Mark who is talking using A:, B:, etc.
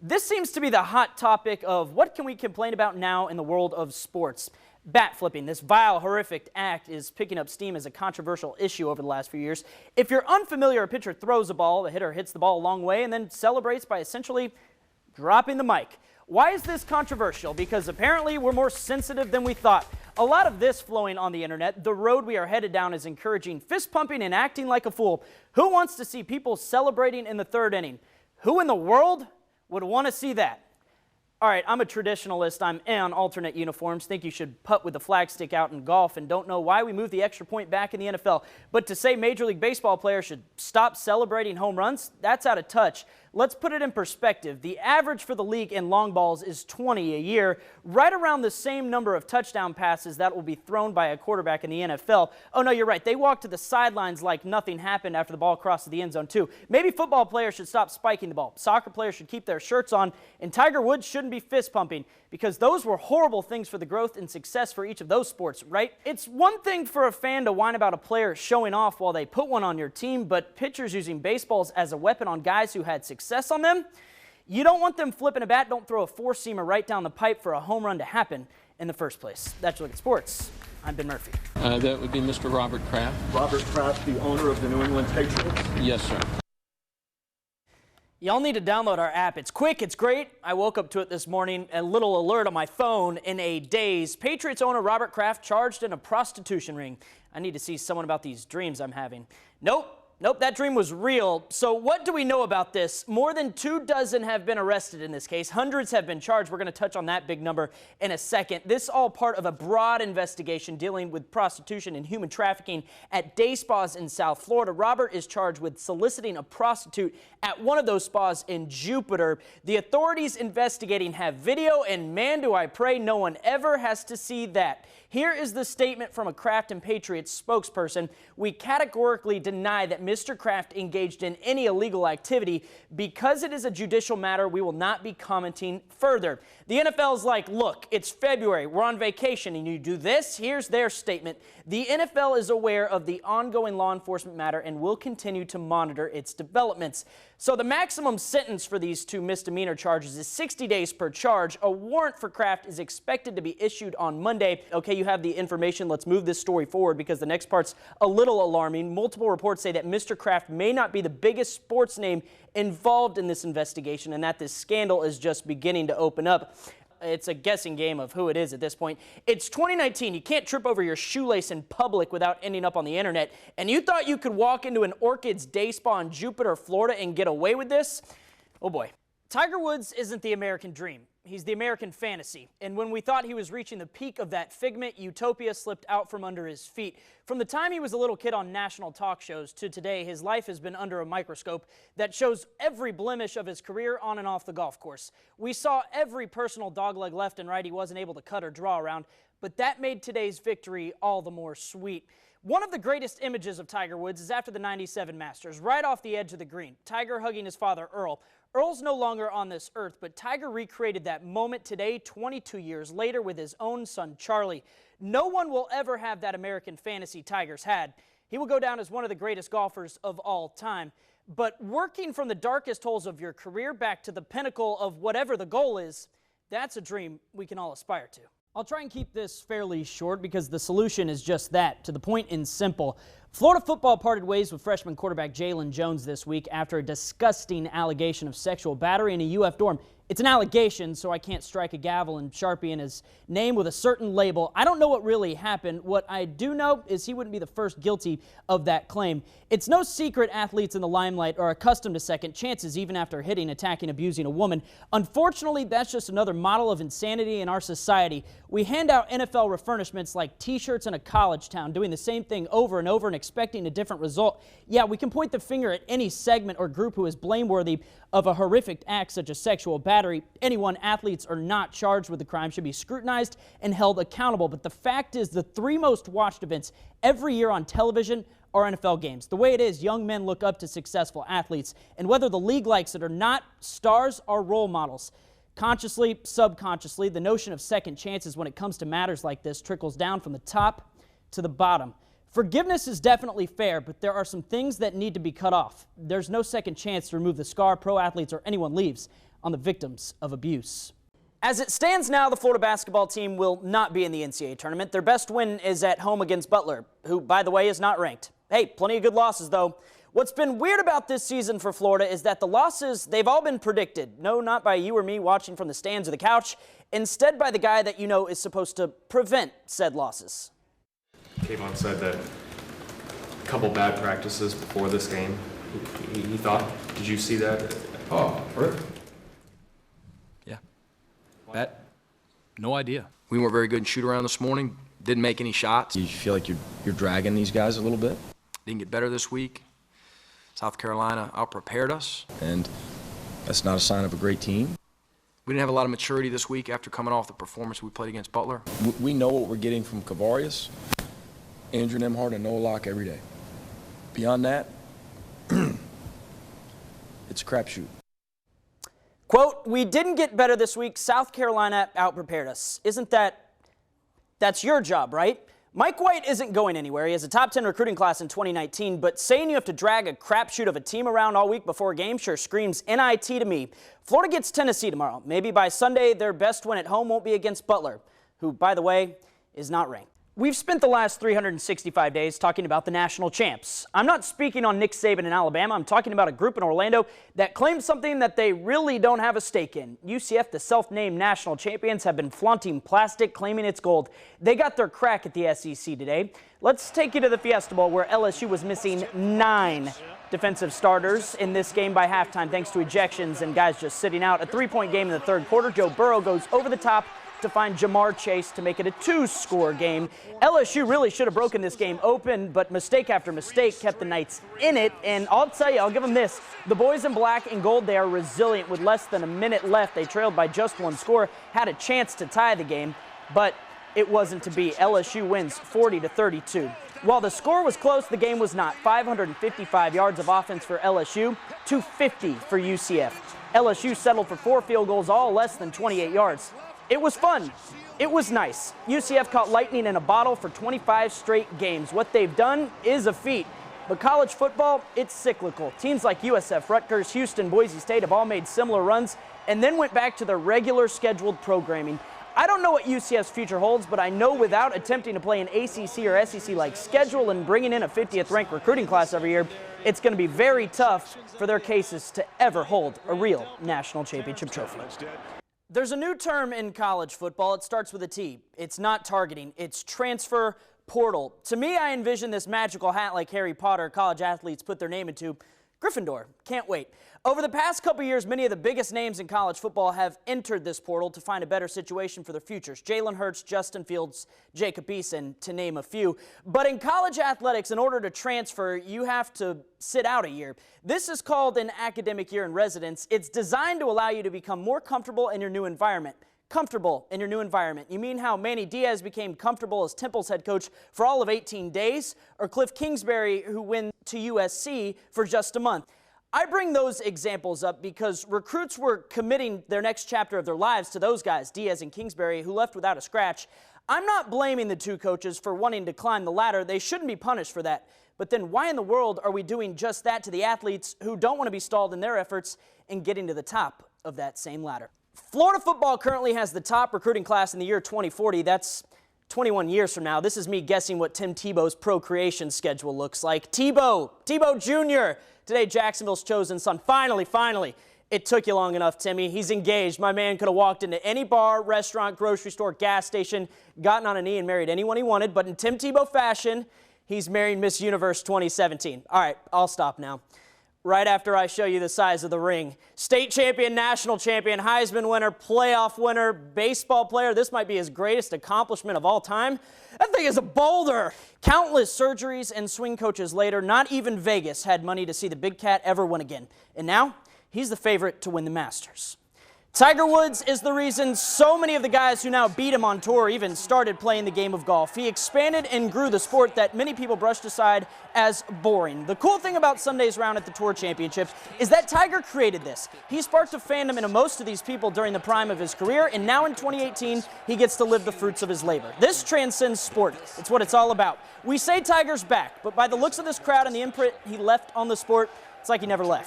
A: This seems to be the hot topic of what can we complain about now in the world of sports. Bat flipping, this vile, horrific act, is picking up steam as a controversial issue over the last few years. If you're unfamiliar, a pitcher throws a ball, the hitter hits the ball a long way, and then celebrates by essentially dropping the mic. Why is this controversial? Because apparently we're more sensitive than we thought. A lot of this flowing on the internet. The road we are headed down is encouraging fist pumping and acting like a fool. Who wants to see people celebrating in the third inning? Who in the world would want to see that? All right, I'm a traditionalist. I'm on alternate uniforms. Think you should putt with the flag stick out in golf and don't know why we moved the extra point back in the NFL. But to say Major League Baseball players should stop celebrating home runs, that's out of touch. Let's put it in perspective. The average for the league in long balls is 20 a year, right around the same number of touchdown passes that will be thrown by a quarterback in the NFL. Oh, no, you're right. They walk to the sidelines like nothing happened after the ball crosses the end zone, too. Maybe football players should stop spiking the ball. Soccer players should keep their shirts on, and Tiger Woods shouldn't be fist pumping, because those were horrible things for the growth and success for each of those sports, right? It's one thing for a fan to whine about a player showing off while they put one on your team, but pitchers using baseballs as a weapon on guys who had success on them, you don't want them flipping a bat. Don't throw a four-seamer right down the pipe for a home run to happen in the first place. That's your look at sports. I'm Ben Murphy.
B: That would be Mr. Robert Kraft.
C: Robert Kraft, the owner of the New England Patriots?
B: Yes, sir.
A: Y'all need to download our app. It's quick, it's great. I woke up to it this morning, a little alert on my phone in a daze. Patriots owner Robert Kraft charged in a prostitution ring. I need to see someone about these dreams I'm having. Nope, that dream was real. So what do we know about this? More than 24 have been arrested in this case. Hundreds have been charged. We're going to touch on that big number in a second. This all part of a broad investigation dealing with prostitution and human trafficking at day spas in South Florida. Robert is charged with soliciting a prostitute at one of those spas in Jupiter. The authorities investigating have video, and man, do I pray no one ever has to see that. Here is the statement from a Kraft and Patriots spokesperson. We categorically deny that Mr. Kraft engaged in any illegal activity. Because it is a judicial matter, we will not be commenting further. The NFL's like, look, it's February, we're on vacation, and you do this? Here's their statement. The NFL is aware of the ongoing law enforcement matter and will continue to monitor its developments. So the maximum sentence for these two misdemeanor charges is 60 days per charge. A warrant for Kraft is expected to be issued on Monday. Okay, you have the information. Let's move this story forward because the next part's a little alarming. Multiple reports say that Mr. Kraft may not be the biggest sports name involved in this investigation and that this scandal is just beginning to open up. It's a guessing game of who it is at this point. It's 2019. You can't trip over your shoelace in public without ending up on the internet. And you thought you could walk into an Orchids day spa in Jupiter, Florida and get away with this? Oh boy. Tiger Woods isn't the American dream. He's the American fantasy. And when we thought he was reaching the peak of that figment, utopia slipped out from under his feet. From the time he was a little kid on national talk shows to today, his life has been under a microscope that shows every blemish of his career on and off the golf course. We saw every personal dogleg left and right he wasn't able to cut or draw around, but that made today's victory all the more sweet. One of the greatest images of Tiger Woods is after the '97 Masters, right off the edge of the green. Tiger hugging his father, Earl. Earl's no longer on this earth, but Tiger recreated that moment today, 22 years later, with his own son, Charlie. No one will ever have that American fantasy Tiger's had. He will go down as one of the greatest golfers of all time. But working from the darkest holes of your career back to the pinnacle of whatever the goal is, that's a dream we can all aspire to. I'll try and keep this fairly short because the solution is just that, to the point and simple. Florida football parted ways with freshman quarterback Jalen Jones this week after a disgusting allegation of sexual battery in a UF dorm. It's an allegation, so I can't strike a gavel and Sharpie in his name with a certain label. I don't know what really happened. What I do know is he wouldn't be the first guilty of that claim. It's no secret athletes in the limelight are accustomed to second chances even after hitting, attacking, abusing a woman. Unfortunately, that's just another model of insanity in our society. We hand out NFL refurnishments like t-shirts in a college town, doing the same thing over and over and expecting a different result. Yeah, we can point the finger at any segment or group who is blameworthy of a horrific act such as sexual battery. Anyone, athletes or not, charged with the crime should be scrutinized and held accountable. But the fact is, the three most watched events every year on television are NFL games. The way it is, young men look up to successful athletes, and whether the league likes it or not, stars are role models. Consciously, subconsciously, the notion of second chances when it comes to matters like this trickles down from the top to the bottom. Forgiveness is definitely fair, but there are some things that need to be cut off. There's no second chance to remove the scar pro athletes or anyone leaves. on the victims of abuse. As it stands now, the Florida basketball team will not be in the NCAA tournament. Their best win is at home against Butler, who, by the way, is not ranked. Hey, plenty of good losses, though. What's been weird about this season for Florida is that the losses, they've all been predicted. No, not by you or me watching from the stands or the couch. Instead by the guy that you know is supposed to prevent said losses.
D: Kayvon said that a couple bad practices before this game, he thought. Did you see that?
E: Oh, right.
F: Yeah. That, no idea. We weren't very good in shoot around this morning. Didn't make any shots.
E: You feel like you're dragging these guys a little bit?
F: Didn't get better this week. South Carolina out-prepared us.
E: And that's not a sign of a great team.
F: We didn't have a lot of maturity this week after coming off the performance we played against Butler.
E: We know what we're getting from Kavarius, Andrew Nemhard, and Noah Locke every day. Beyond that, it's a crapshoot.
A: Quote, we didn't get better this week. South Carolina out-prepared us. That's your job, right? Mike White isn't going anywhere. He has a top 10 recruiting class in 2019, but saying you have to drag a crapshoot of a team around all week before a game sure screams NIT to me. Florida gets Tennessee tomorrow. Maybe by Sunday, their best win at home won't be against Butler, who, by the way, is not ranked. We've spent the last 365 days talking about the national champs. I'm not speaking on Nick Saban in Alabama. I'm talking about a group in Orlando that claims something that they really don't have a stake in. UCF, the self-named national champions, have been flaunting plastic, claiming it's gold. They got their crack at the SEC today. Let's take you to the Fiesta Bowl, where LSU was missing 9 defensive starters in this game by halftime, thanks to ejections and guys just sitting out. A 3-point game in the third quarter. Joe Burrow goes over the top to find Jamar Chase to make it a 2-score game. LSU really should have broken this game open, but mistake after mistake kept the Knights in it. And I'll tell you, I'll give them this. The boys in black and gold, they are resilient. With less than a minute left, they trailed by just 1 score, had a chance to tie the game, but it wasn't to be. LSU wins 40-32. While the score was close, the game was not. 555 yards of offense for LSU, 250 for UCF. LSU settled for 4 field goals, all less than 28 yards. It was fun. It was nice. UCF caught lightning in a bottle for 25 straight games. What they've done is a feat. But college football, it's cyclical. Teams like USF, Rutgers, Houston, Boise State have all made similar runs and then went back to their regular scheduled programming. I don't know what UCF's future holds, but I know without attempting to play an ACC or SEC-like schedule and bringing in a 50th ranked recruiting class every year, it's going to be very tough for their cases to ever hold a real national championship trophy. There's a new term in college football. It starts with a T. It's not targeting. It's transfer portal. To me, I envision this magical hat like Harry Potter college athletes put their name into. Gryffindor. Can't wait. Over the past couple years, many of the biggest names in college football have entered this portal to find a better situation for their futures. Jalen Hurts, Justin Fields, Jacob Eason, to name a few. But in college athletics, in order to transfer, you have to sit out a year. This is called an academic year in residence. It's designed to allow you to become more comfortable in your new environment. Comfortable in your new environment. You mean how Manny Diaz became comfortable as Temple's head coach for all of 18 days? Or Cliff Kingsbury, who went to USC for just a month? I bring those examples up because recruits were committing their next chapter of their lives to those guys, Diaz and Kingsbury, who left without a scratch. I'm not blaming the two coaches for wanting to climb the ladder. They shouldn't be punished for that. But then why in the world are we doing just that to the athletes who don't want to be stalled in their efforts in getting to the top of that same ladder? Florida football currently has the top recruiting class in the year 2040. That's 21 years from now. This is me guessing what Tim Tebow's procreation schedule looks like. Tebow Jr. Today, Jacksonville's chosen son. Finally. It took you long enough, Timmy. He's engaged. My man could have walked into any bar, restaurant, grocery store, gas station, gotten on a knee and married anyone he wanted. But in Tim Tebow fashion, he's marrying Miss Universe 2017. All right, I'll stop now. Right after I show you the size of the ring. State champion, national champion, Heisman winner, playoff winner, baseball player. This might be his greatest accomplishment of all time. That thing is a boulder. Countless surgeries and swing coaches later, not even Vegas had money to see the big cat ever win again. And now, he's the favorite to win the Masters. Tiger Woods is the reason so many of the guys who now beat him on tour even started playing the game of golf. He expanded and grew the sport that many people brushed aside as boring. The cool thing about Sunday's round at the Tour Championships is that Tiger created this. He sparked a fandom in most of these people during the prime of his career, and now in 2018, he gets to live the fruits of his labor. This transcends sport. It's what it's all about. We say Tiger's back, but by the looks of this crowd and the imprint he left on the sport, it's like he never left.